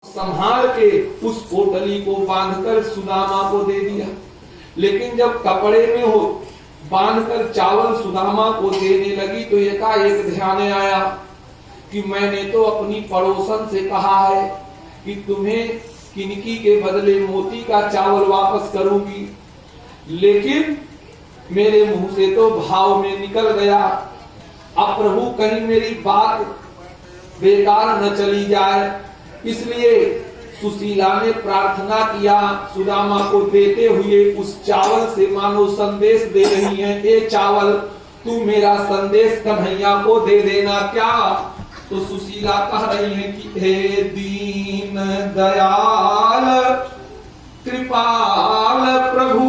संभाल के उस पोटली को बांधकर सुदामा को दे दिया। लेकिन जब कपड़े में हो बांधकर चावल सुदामा को देने लगी तो एकाएक ध्यान आया कि मैंने तो अपनी पड़ोसन से कहा है कि तुम्हें किनकी के बदले मोती का चावल वापस करूंगी, लेकिन मेरे मुंह से तो भाव में निकल गया। अब प्रभु कहीं मेरी बात बेकार न चली जाए, इसलिए सुशीला ने प्रार्थना किया सुदामा को देते हुए उस चावल से मानो संदेश दे रही है, ए चावल तू मेरा संदेश कन्हैया को दे देना क्या। तो सुशीला कह रही है कि हे दीन दयाल कृपाल प्रभु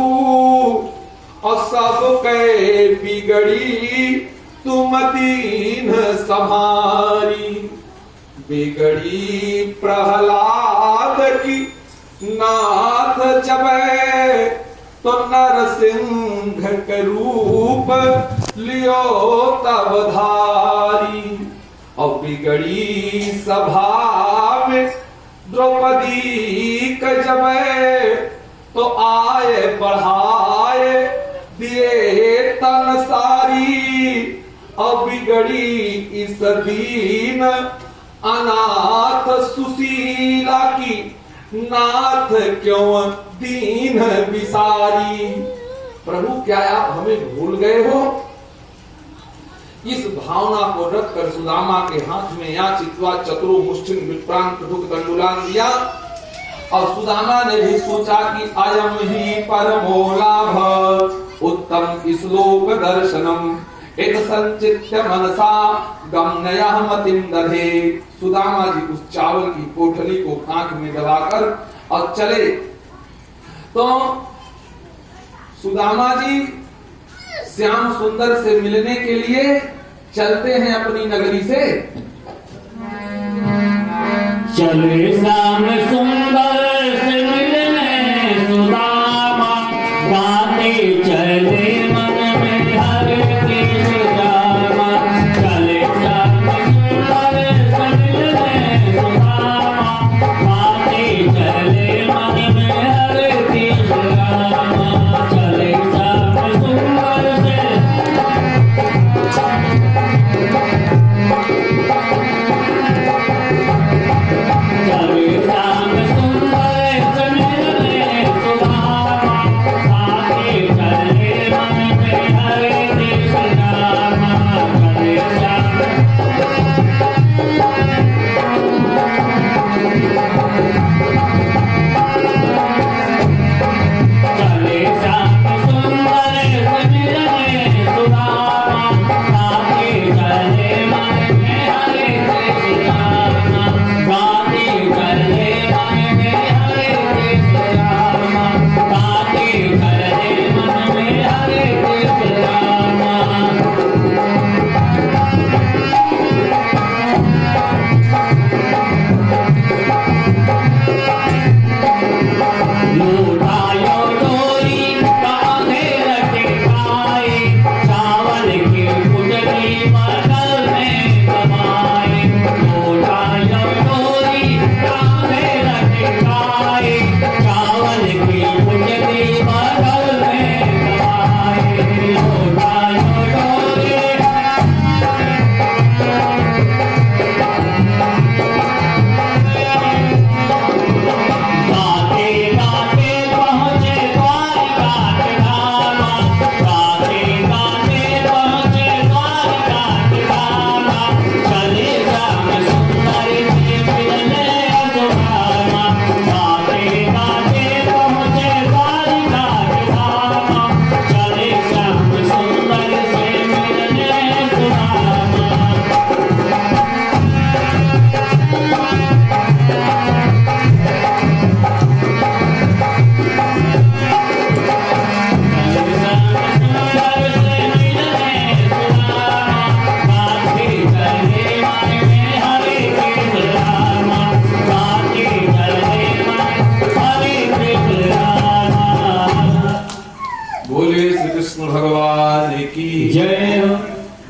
और सब के बिगड़ी तुम दीन संहारी, बिगड़ी प्रहलाद की नाथ जबे तो नरसिंह के रूप लियो तब धारी, और बिगड़ी सभा में द्रौपदी के जबे तो आए बढ़ाए दिए तन सारी, और बिगड़ी इस दीन अनाथ सुशीला की नाथ क्यों दीन विसारी। प्रभु क्या आप हमें भूल गए हो। इस भावना को रखकर सुदामा के हाथ में याचित्वा चतुरो मुष्टिन विप्रांत दुख दंडुलान दिया, और सुदामा ने भी सोचा कि अयम ही परमो लाभ उत्तम श्लोक दर्शनम एक संचित्य मनसा गम्यः मतिम दधे। सुदामा जी उस चावल की पोटली को आंख में दबाकर और चले। तो सुदामा जी श्याम सुंदर से मिलने के लिए चलते हैं अपनी नगरी से। चले श्याम सुंदर से मिलने सुदामा, गाते चले मन में हर की सुदामा। चले श्याम सुंदर से मिलने सुदामा, गाते चले मन में हर की सुदामा। चले श्याम सुंदर से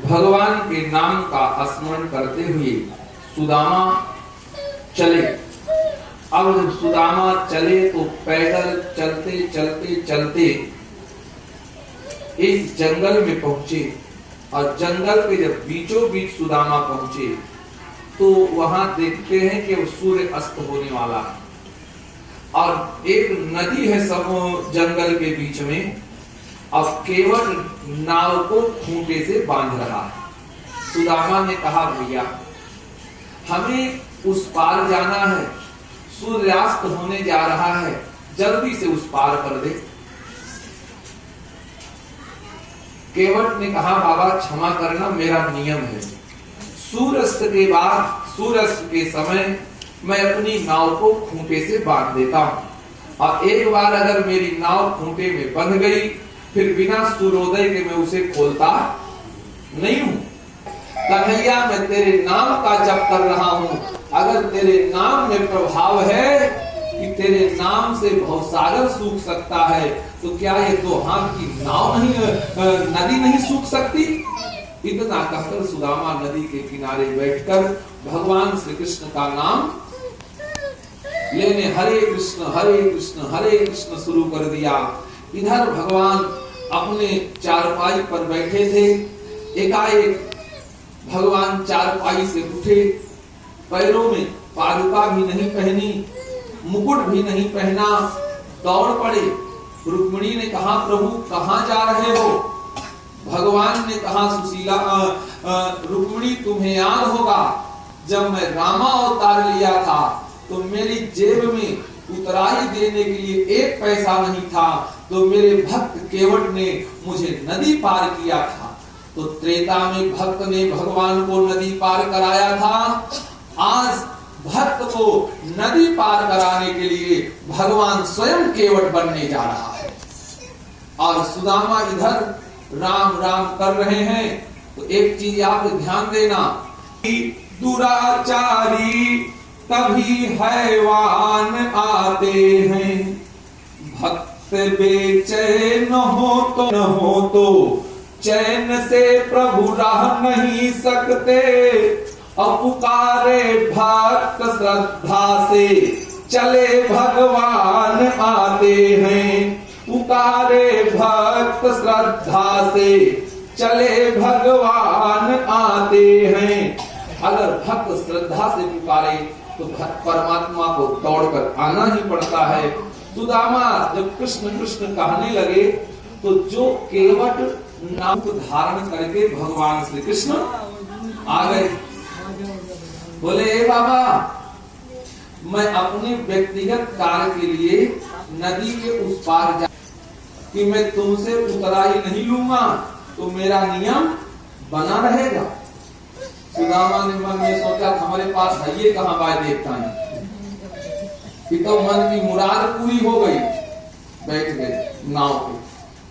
भगवान के नाम का स्मरण करते हुए सुदामा चले अब जब सुदामा चले तो पैदल चलते चलते चलते एक जंगल में पहुंचे, और जंगल के जब बीचों बीच सुदामा पहुंचे तो वहां देखते हैं कि वो सूर्य अस्त होने वाला है, और एक नदी है सब जंगल के बीच में। अब केवल नाव को खूंटे से बांध रहा है। सुदामा ने कहा, भैया हमें उस पार जाना है, सूर्यास्त होने जा रहा है, जल्दी से उस पार कर दे। केवट ने कहा, बाबा क्षमा करना, मेरा नियम है, सूर्यास्त के बाद, सूर्यास्त के समय मैं अपनी नाव को खूंटे से बांध देता हूं, और एक बार अगर मेरी नाव खूंटे में बंध गई, फिर बिना सूर्योदय के मैं उसे खोलता नहीं हूं। कन्हैया, मैं तेरे नाम का जप कर रहा हूं, अगर तेरे नाम में प्रभाव है कि तेरे नाम से भवसागर सूख सकता है, तो क्या ये दो हाथ की नाव नहीं, नदी नहीं सूख सकती? इतना कहकर सुदामा नदी के किनारे बैठकर भगवान श्री कृष्ण का नाम लेने हरे कृष्ण हरे कृष्ण शुरू कर दिया। इधर भगवान अपने चारपाई पर बैठे थे, एकाएक भगवान चारपाई से उठे, पैरों में पादुका भी नहीं पहनी, मुकुट भी नहीं पहना, दौड़ पड़े। रुक्मिणी ने कहा, प्रभु कहां जा रहे हो? भगवान ने कहा, सुशीला रुक्मिणी, तुम्हें याद होगा जब मैं रामा अवतार लिया था तो मेरी जेब में उतराई देने के लिए 1 पैसा नहीं था, तो मेरे भक्त केवट ने मुझे नदी पार किया था। तो त्रेता में भक्त ने भगवान को नदी पार कराया था, आज भक्त को नदी पार कराने के लिए भगवान स्वयं केवट बनने जा रहा है। और सुदामा इधर राम राम कर रहे हैं। तो एक चीज आप ध्यान देना, दुराचारी तभी हैवान आते हैं, भक्त बेचैन हो तो चैन से प्रभु रह नहीं सकते, पुकारे भक्त श्रद्धा से चले भगवान आते हैं, पुकारे भक्त श्रद्धा से चले भगवान आते हैं। अगर भक्त श्रद्धा से पुकारे तो परमात्मा को दौड़कर आना ही पड़ता है। सुदामा जब कृष्ण कृष्ण कहने लगे तो जो केवट नाम को धारण करके भगवान श्री कृष्ण आ गए। बोले, ए बाबा, मैं अपने व्यक्तिगत कार्य के लिए नदी के उस पार जा कि मैं तुमसे उतराई नहीं लूंगा, तो मेरा नियम बना रहेगा। सुदामा ने मन में सोचा, हमारे पास है ये कहां बाय देखता है कि तो मन की मुराद पूरी हो गई। बैठ गए नाव पे।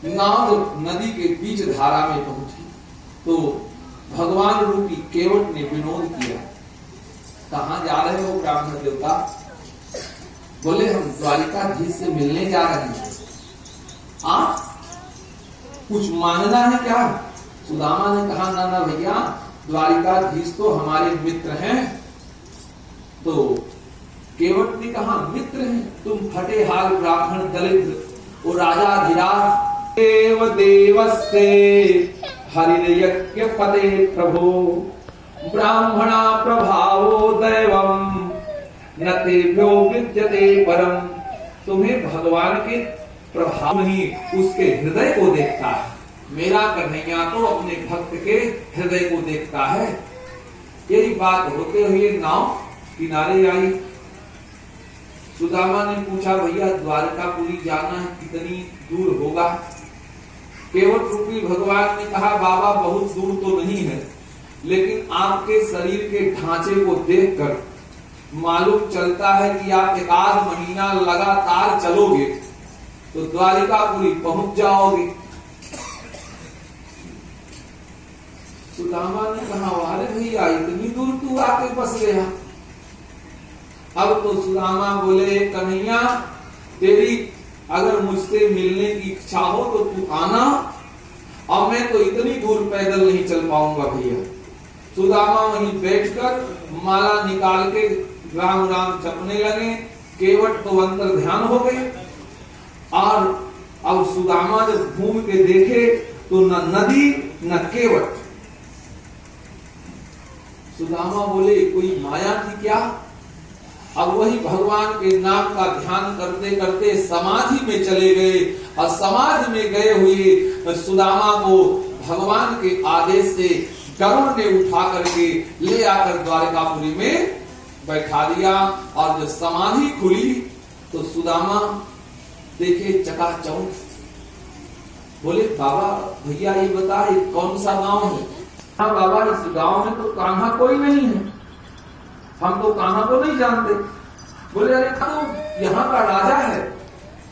नाव नदी के बीच धारा में पहुंची तो भगवान रूपी केवट ने विनोद किया, कहां जा रहे हो ब्राह्मण देवता? बोले, हम द्वारिकाधीश से मिलने जा रहे हैं। आप कुछ मांगना है क्या? सुदामा ने कहा, ना ना भैया, द्वारिकाधीश तो हमारे मित्र हैं। तो केवट ने कहा, मित्र हैं? तुम फटे हाल ब्राह्मण दलित वो राजाधिराज देव देवस्ते हरिर्यज्ञ पदे प्रभो ब्राह्मणा प्रभावो दैवम न तेभ्यो विद्यते परम। तुम्हें भगवान के प्रभाव नहीं, उसके हृदय को देखता है। मेरा कन्हैया तो अपने भक्त के हृदय को देखता है। यही बात होते हुए नाव किनारे आई। सुदामा ने पूछा, भैया द्वारकापुरी जाना है, कितनी दूर होगा? केवट रूपी भगवान ने कहा, बाबा बहुत दूर तो नहीं है, लेकिन आपके शरीर के ढांचे को देखकर मालूम चलता है कि आप 1 महीना लगातार चलोगे तो द्वारिकापुरी पहुंच जाओगे। सुदामा ने कहा, अरे भैया इतनी दूर तू आके बस गया। अब तो सुदामा बोले, कन्हैया तेरी अगर मुझसे मिलने की इच्छा हो तो तू आना, और मैं तो इतनी दूर पैदल नहीं चल पाऊंगा भैया। सुदामा वहीं बैठकर माला निकाल के राम राम जपने लगे। केवट तो अंतर ध्यान हो गए। और अब सुदामा जब घूम के देखे तो न नदी न केवट। सुदामा बोले कोई माया थी क्या? अब वही भगवान के नाम का ध्यान करते करते समाधि में चले गए और समाधि में गए हुए सुदामा को भगवान के आदेश से गरुड़ ने उठा करके ले आकर द्वारकापुरी में बैठा दिया। और जब समाधि खुली तो सुदामा देखे चकाचौंध। बोले बाबा भैया ये बता ये कौन सा गांव है? हाँ बाबा इस गांव में तो कान्हा कोई नहीं है, हम तो कान्हा को नहीं जानते। बोले अरे तो यहाँ का राजा है।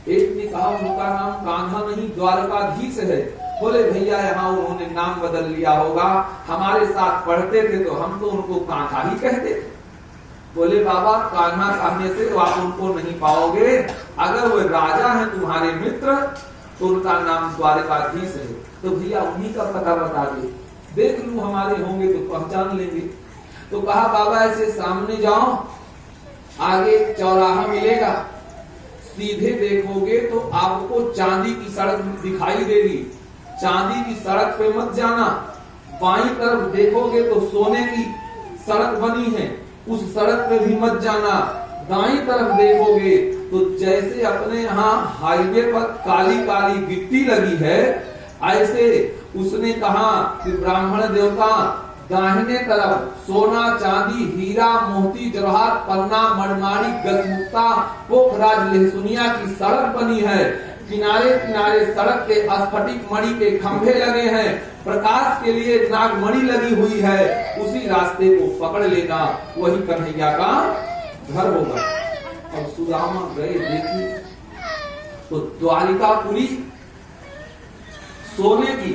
एक ने कहा उनका नाम कान्हा नहीं द्वारकाधीश है। बोले भैया यहाँ उन्होंने नाम बदल लिया होगा, हमारे साथ पढ़ते थे तो हम तो उनको कान्हा ही कहते थे। बोले बाबा कान्हा कहने से आप उनको नहीं पाओगे, अगर वो राजा है तुम्हारे मित्र तो उनका नाम द्वारकाधीश है। तो भैया उन्हीं का पता बता दे, देख लूं हमारे होंगे तो पहचान लेंगे। तो कहा बाबा ऐसे सामने जाओ, आगे चौराहा मिलेगा, सीधे देखोगे तो आपको चांदी की सड़क दिखाई देगी। चांदी की सड़क पे मत जाना, बाईं तरफ देखोगे तो सोने की सड़क बनी है, उस सड़क पे भी मत जाना। दाईं तरफ देखोगे तो जैसे अपने यहाँ हाईवे पर काली काली गिट्टी लगी है, ऐसे उसने कहा कि ब्राह्मण देवता दाहिने तरफ सोना चांदी हीरा मोती जवाहर पन्ना मणमाणी गजमुक्ता पोखराज लहसुनिया की सड़क बनी है। किनारे किनारे सड़क के स्फटिक मणि के खंभे लगे हैं, प्रकाश के लिए नागमणि लगी हुई है। उसी रास्ते को पकड़ लेना, वही कन्हैया का घर होगा। और सुदामा गए देखी तो द्वारिकापुरी सोने की,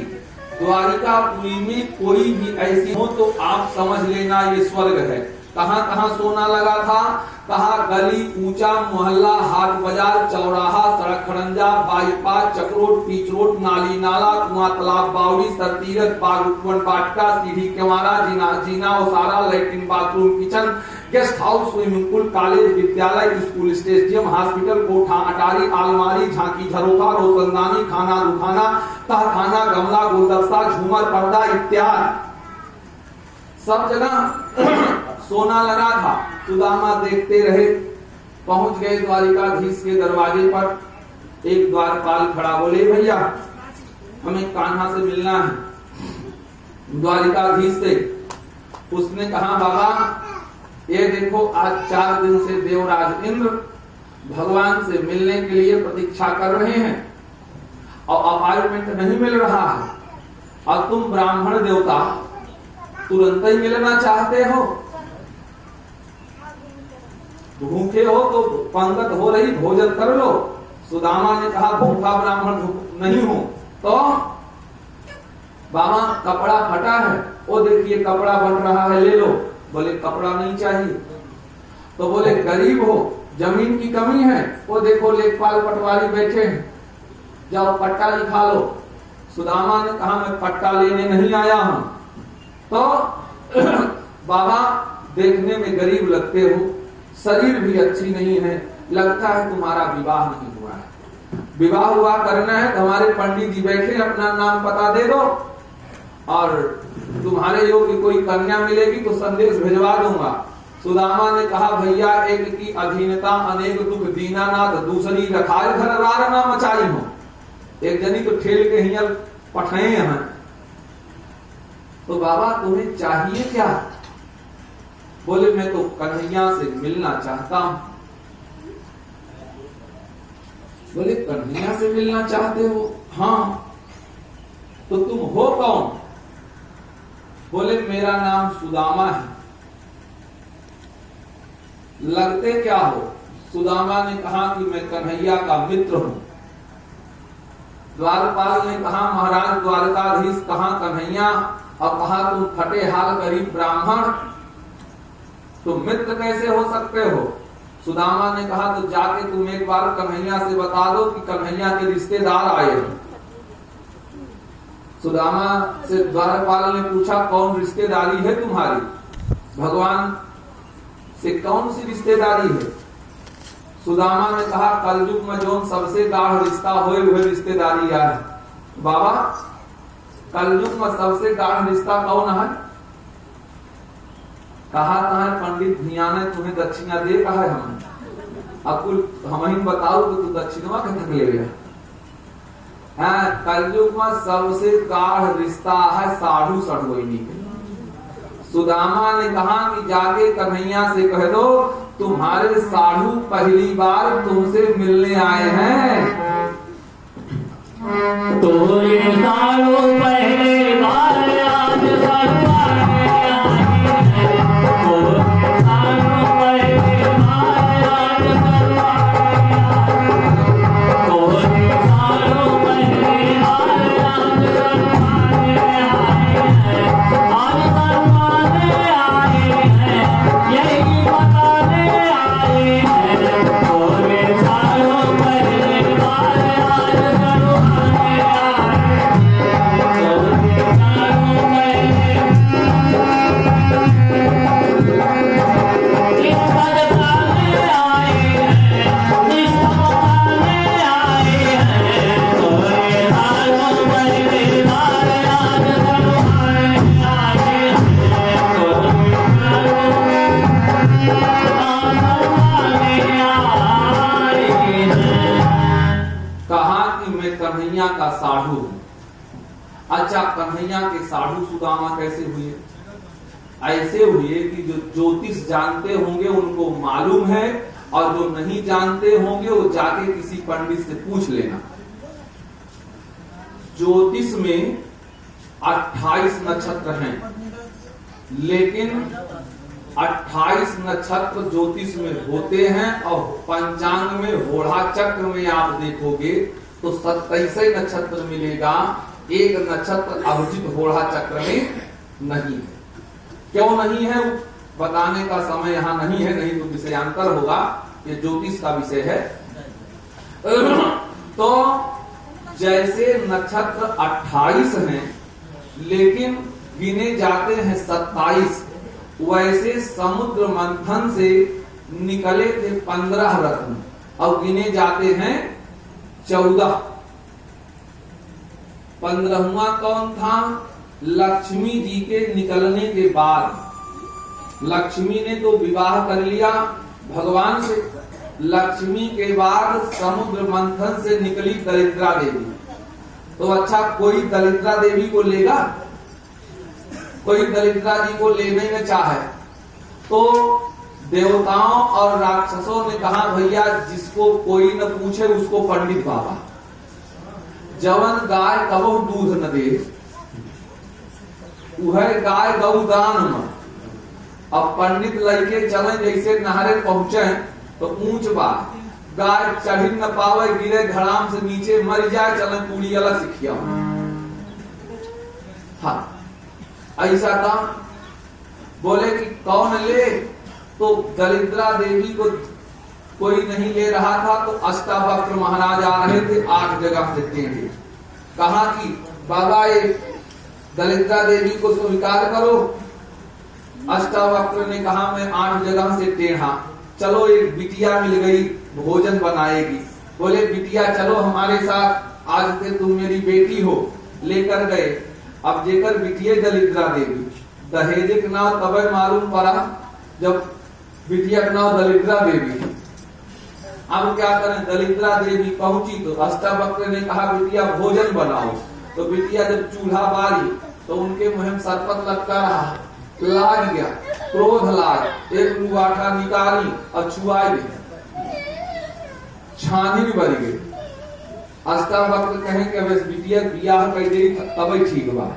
द्वारिकापुरी में कोई भी ऐसी हो तो आप समझ लेना ये स्वर्ग है। कहां कहां सोना लगा था? कहा गली ऊंचा मोहल्ला हाट बाजार चौराहा सड़क खड़ंजा बाईपास चक्रोट पीच रोड नाली नाला कुआं तालाब बावड़ी सरतीरथ बाग उपवन बाटका सीढ़ी केवाड़ा जीना जीना ओसारा latrine bathroom kitchen guest house swimming pool college विद्यालय स्कूल स्टेडियम हॉस्पिटल कोठा अटारी अलमारी झांकी झरोखा रोशनदानी खाना दुखाना तहखाना गमला गुलदस्ता झूमर पर्दा इत्यादि सब जगह सोना लगा था। सुदामा देखते रहे, पहुंच गए द्वारिकाधीश के दरवाजे पर। एक द्वारपाल खड़ा, बोले भैया हमें कान्हा से मिलना है, द्वारिकाधीश से। उसने कहा बाबा ये देखो आज 4 दिन से देवराज इंद्र भगवान से मिलने के लिए प्रतीक्षा कर रहे हैं और अपॉइंटमेंट नहीं मिल रहा है, और तुम ब्राह्मण देवता तुरंत ही मिलना चाहते हो। भूखे हो तो पंगत हो रही, भोजन कर लो। सुदामा ने कहा भूखा ब्राह्मण नहीं हूं। तो बाबा कपड़ा फटा है, वो देखिए कपड़ा बन रहा है, ले लो। बोले कपड़ा नहीं चाहिए। तो बोले गरीब हो, जमीन की कमी है, वो देखो लेखपाल पटवारी बैठे हैं, जाओ पट्टा लिखा लो। सुदामा ने कहा मैं पट्टा लेने नहीं आया हूं। तो बाबा देखने में गरीब लगते हो, शरीर भी अच्छी नहीं है, लगता है तुम्हारा विवाह नहीं हुआ है। विवाह हुआ करना है तो हमारे पंडित जी बैठे, अपना नाम पता दे दो और तुम्हारे योग्य कोई कन्या मिलेगी तो संदेश भिजवा दूंगा। सुदामा ने कहा भैया एक की अधीनता अनेक दुख दीनानाथ, दूसरी रखाल घर रार ना मचाई हो। एक जनी तो ठेल के हियल पठाए हैं। तो बाबा तुम्हें चाहिए क्या? बोले मैं तो कन्हैया से मिलना चाहता हूं। बोले कन्हैया से मिलना चाहते हो? हाँ। तो तुम हो कौन? बोले मेरा नाम सुदामा है। लगते क्या हो? सुदामा ने कहा कि मैं कन्हैया का मित्र हूं। द्वारपाल ने कहा महाराज द्वारकाधीश कहा कन्हैया, और कहा तुम फटे हाल गरीब ब्राह्मण, तुम मित्र कैसे हो सकते हो? सुदामा ने कहा तो जाके तुम एक बार कन्हैया से बता दो कि कन्हैया के रिश्तेदार आए हैं। सुदामा से द्वारपाल ने पूछा कौन रिश्तेदारी है तुम्हारी? भगवान से कौन सी रिश्तेदारी है? सुदामा ने कहा कलयुग में जो सबसे गाढ़ रिश्ता होए हुए रिश्तेदारी यार बाबा, कलयुग में सबसे गाढ़ रिश्ता कौन है? कहा है पंडित भिया ने तुम्हें दक्षिणा दे कहा है हम अकुल हम ही बताओ कि तू दक्षिणवा के तक ले गया। कलयुग में सबसे गाढ़ रिश्ता है साधु सढ़ोइनी के। सुदामा ने कहा कि जाके कन्हैया से कह दो तुम्हारे साधु पहली बार तुमसे मिलने आए हैं। तोरे साधु पहली बार आज सरवाने आए हैं। तोरे साधु पहली बार आज सरवाने आए हैं। तोरे साधु पहली बार आज सरवाने आए हैं। आज सरवाने आए हैं, यही बताने आए हैं। तोरे साधु पहली बार आज सरवाने आए हैं। तोरे साधु पहली किसका बताने आए हैं, किसका बताने आए हैं। तोरे साधु पहली बार आज सरवाने आए हैं। तोरे कहा कि मैं कन्हैया का साधु हूं। अच्छा, कन्हैया के साधु सुदामा कैसे हुए? ऐसे हुए कि जो ज्योतिष जानते होंगे उनको मालूम है, और जो नहीं जानते होंगे वो जाके किसी पंडित से पूछ लेना। ज्योतिष में 28 नक्षत्र हैं, लेकिन 28 नक्षत्र ज्योतिष में होते हैं, और पंचांग में होड़ा चक्र में आप देखोगे तो 27 नक्षत्र मिलेगा। एक नक्षत्र अभिजित होड़ा चक्र में नहीं है। क्यों नहीं है बताने का समय यहाँ नहीं है, नहीं तो विषयांतर होगा, ये ज्योतिष का विषय है। तो जैसे नक्षत्र 28 हैं लेकिन गिने जाते हैं 27, वैसे समुद्र मंथन से निकले थे 15 रत्न और गिने जाते हैं 14। 15वां कौन था? लक्ष्मी जी के निकलने के बाद। लक्ष्मी ने तो विवाह कर लिया भगवान से, लक्ष्मी के बाद समुद्र मंथन से निकली दरिद्रा देवी। तो अच्छा, कोई दरिद्रा देवी को लेगा? कोई दरिद्रा जी को लेने में चाहे तो देवताओं और राक्षसों ने कहा भैया जिसको कोई न पूछे उसको पंडित बाबा। जवन गाय कबो दूध न दे वह गाय गौदान में। अब पंडित लड़के चले जैसे नहरे पहुंचे तो ऊंच बात, गाय चढ़ न पावे, गिरे घड़ाम से नीचे मर जाए, चले पूरी अलग सिखिया। हाँ, ऐसा था। बोले कि कौन ले? तो दरिद्रा देवी को कोई नहीं ले रहा था, तो अष्टावक्र महाराज आ रहे थे 8 जगह से टेढ़े। कहा कि बाबा ये दरिद्रा देवी को स्वीकार करो। अष्टावक्र ने कहा मैं 8 जगह से टेढ़ा, चलो एक बिटिया मिल गई भोजन बनाएगी। बोले बिटिया चलो हमारे साथ, आज से तुम मेरी बेटी हो। लेकर गए। अब जेकर बिटिया दरिद्रा देवी, दहेज के नाम तब मालूम पड़ा जब बिटिया का नाम दरिद्रा देवी। अब क्या करें? दरिद्रा देवी पहुंची तो अष्टावक्र ने कहा बिटिया भोजन बनाओ। तो बिटिया जब चूल्हा बारी तो उनके मुंह में सरपत लटका रहा, लाग गया, क्रोध लाग, एक लुआठा निकाली और छुआई दी, छानी भी बन गई। अष्टावक्र कहें कि अब बिटिया बियाह कर दे तब ठीक बा।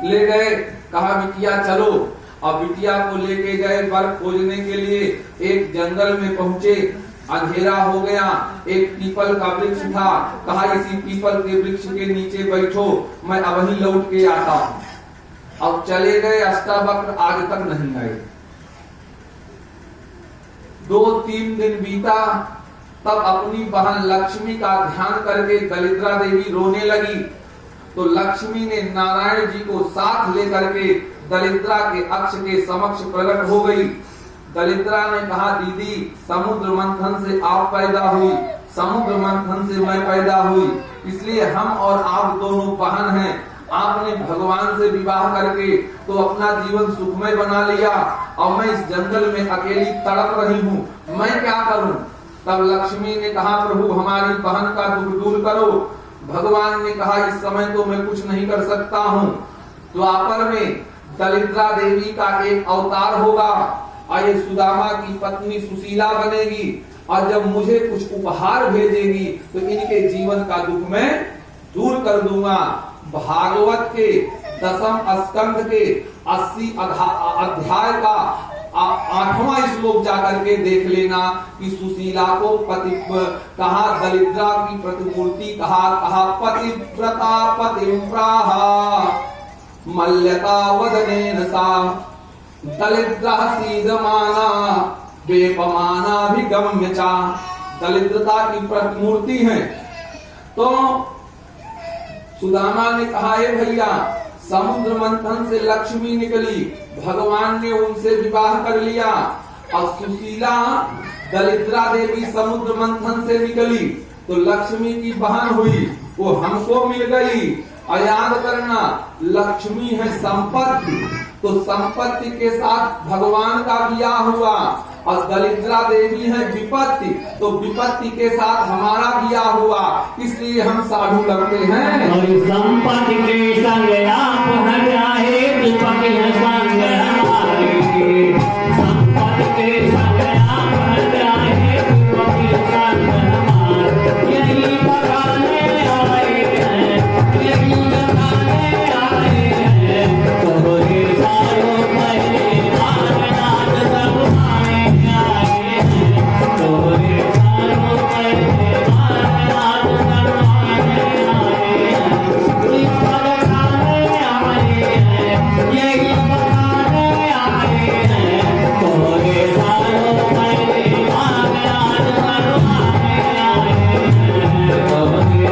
ले गए, कहा बिटिया चलो। अब बिटिया को लेके गए वर खोजने के लिए। एक जंगल में पहुंचे, अंधेरा हो गया। एक पीपल का वृक्ष था, कहा इसी पीपल के वृक्ष के नीचे बैठो, मैं अब ही लौट के आता हूँ। अब चले गए, अष्टावक्र आज तक नहीं आए। 2-3 दिन बीता, तब अपनी बहन लक्ष्मी का ध्यान करके दरिद्रा देवी रोने लगी। तो लक्ष्मी ने नारायण जी को साथ लेकर के दरिद्रा के अक्ष के समक्ष प्रकट हो गई। दलिद्रा ने कहा दीदी समुद्र मंथन से आप पैदा हुई, समुद्र मंथन से मैं पैदा हुई, इसलिए हम और आप दोनों बहन हैं। आपने भगवान से विवाह करके तो अपना जीवन सुखमय बना लिया और मैं इस जंगल में अकेली तड़प रही हूँ, मैं क्या करूँ? तब लक्ष्मी ने कहा प्रभु हमारी बहन का दुख दूर करो। भगवान ने कहा इस समय तो मैं कुछ नहीं कर सकता हूँ, द्वापर में दलिद्रा देवी का एक अवतार होगा और ये सुदामा की पत्नी सुशीला बनेगी और जब मुझे कुछ उपहार भेजेगी तो इनके जीवन का दुख मैं दूर कर दूंगा। भागवत के 10वें स्कंद के 80 अध्याय का 8वां श्लोक जाकर के देख लेना कि सुशीला को पति कहा, दलिद्रा की प्रतिमूर्ति कहा पतिव्रता पतिव्राहा मल्यता वदनेन सा दलिद्रा सीदमाना वेपमानाभिगम्य चा। दलिद्रता की प्रतिमूर्ति है। तो सुदामा ने कहा हे भैया समुद्र मंथन से लक्ष्मी निकली, भगवान ने उनसे विवाह कर लिया और सुशीला दलिद्रा देवी समुद्र मंथन से निकली तो लक्ष्मी की बहन हुई, वो हमको मिल गई। और याद करना लक्ष्मी है संपत्ति, तो संपत्ति के साथ भगवान का ब्याह हुआ और दलिद्रा देवी है विपत्ति, तो विपत्ति के साथ हमारा ब्याह हुआ, इसलिए हम साधु लगते हैं। और संपत्ति के संग आप न जाए, विपत्ति है संग हमारे। संपत्ति के संग आप न जाए, विपत्ति है संग हमारे। यही बगाने आए हैं, यही बगाने आए हैं, तो ये सारों पहले नागनाथ सब आए हैं, तो ये सारों पहले नागनाथ सब आए हैं। इस बगाने आए हैं, यही बगाने आए हैं, तो ये सारों पहले नागनाथ सब आए हैं, तो ये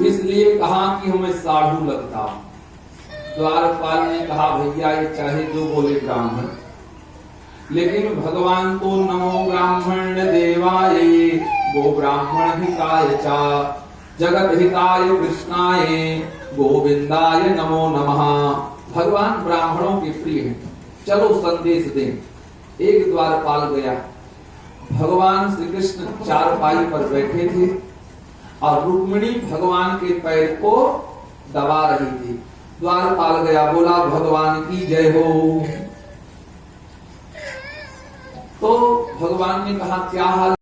इसलिए कहा कि हमें साधु लगता। द्वारपाल ने कहा भैया ये चाहे जो बोले ब्राह्मण, लेकिन भगवान तो नमो ब्राह्मण देवाय गो ब्राह्मण हिताय चा जगत हिताय कृष्णाय गोविंदाय नमो नमः। भगवान ब्राह्मणों के प्रिय हैं, चलो संदेश दें। एक द्वारपाल गया, भगवान श्री कृष्ण चारपाई पर बैठे थे और रुक्मिणी भगवान के पैर को दबा रही थी। द्वारपाल गया, बोला भगवान की जय हो। तो भगवान ने कहा क्या हाल